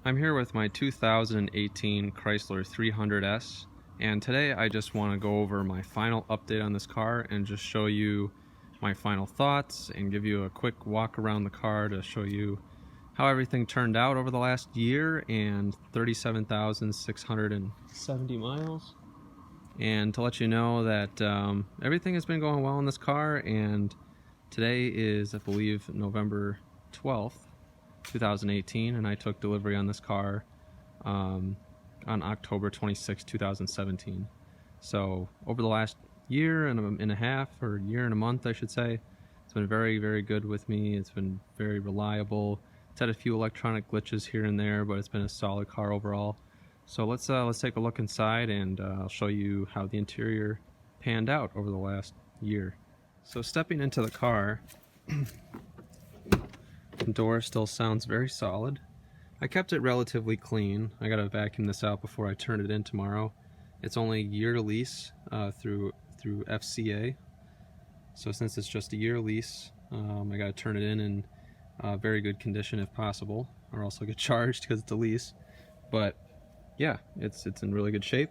I'm here with my 2018 Chrysler 300S, and today I just want to go over my final update on this car and just show you my final thoughts and give you a quick walk around the car to show you how everything turned out over the last year and 37,670 miles. And to let you know that everything has been going well in this car, and today is, I believe, November 12th. 2018, and I took delivery on this car on October 26, 2017. So over the last year and a half, or year and a month I should say, it's been very, very good with me. It's been very reliable. It's had a few electronic glitches here and there, but it's been a solid car overall. So let's take a look inside, and I'll show you how the interior panned out over the last year. So stepping into the car, the door still sounds very solid. I kept it relatively clean. I gotta vacuum this out before I turn it in tomorrow. It's only a year lease through FCA. So since it's just a year lease, I gotta turn it in very good condition if possible, or else I'll get charged because it's a lease. But yeah, it's in really good shape.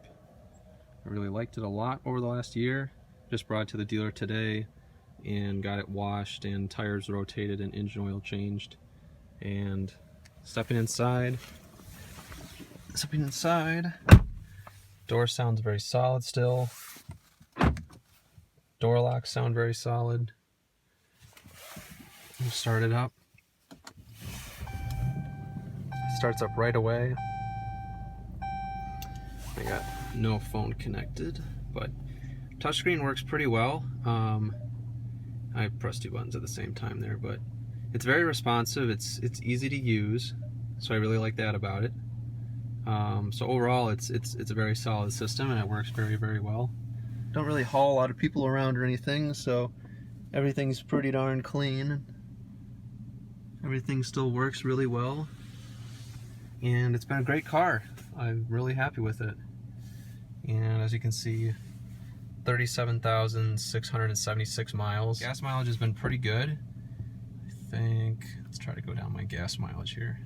I really liked it a lot over the last year. Just brought it to the dealer today and got it washed and tires rotated and engine oil changed. And stepping inside, door sounds very solid still. Door locks sound very solid. Start it up. Starts up right away. I got no phone connected, but touchscreen works pretty well. I pressed two buttons at the same time there, but it's very responsive. It's easy to use, so I really like that about it. So overall, it's a very solid system, and it works very, very well. Don't really haul a lot of people around or anything, so everything's pretty darn clean. Everything still works really well, and it's been a great car. I'm really happy with it. And as you can see, 37,676 miles. Gas mileage has been pretty good. I think, let's try to go down my gas mileage here.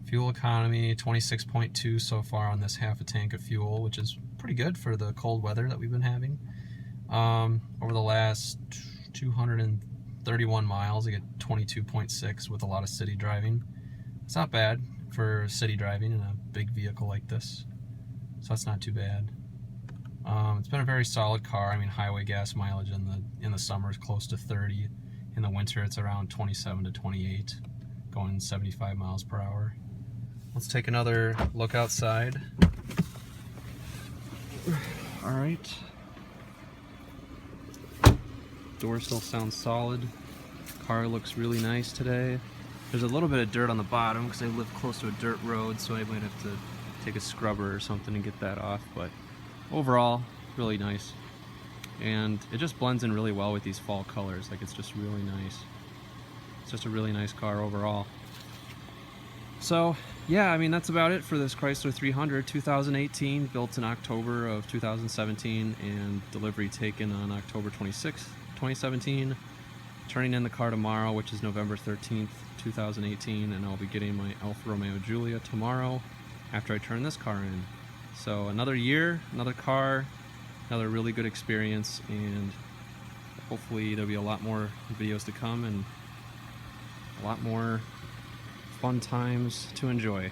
Fuel economy, 26.2 so far on this half a tank of fuel, which is pretty good for the cold weather that we've been having. Over the last 231 miles, I get 22.6 with a lot of city driving. It's not bad for city driving in a big vehicle like this, so that's not too bad. It's been a very solid car. I mean, highway gas mileage in the summer is close to 30. In the winter, it's around 27 to 28, going 75 miles per hour. Let's take another look outside. All right. Door still sounds solid. Car looks really nice today. There's a little bit of dirt on the bottom because I live close to a dirt road, so I might have to take a scrubber or something and get that off, but overall, really nice. And it just blends in really well with these fall colors. Like, it's just really nice. It's just a really nice car overall. So yeah, I mean, that's about it for this Chrysler 300 2018, built in October of 2017 and delivery taken on October 26th, 2017. Turning in the car tomorrow, which is November 13th, 2018, and I'll be getting my Alfa Romeo Giulia tomorrow after I turn this car in. So another year, another car, another really good experience, and hopefully there'll be a lot more videos to come and a lot more fun times to enjoy.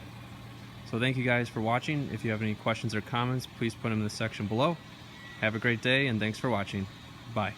So thank you guys for watching. If you have any questions or comments, please put them in the section below. Have a great day, and thanks for watching. Bye.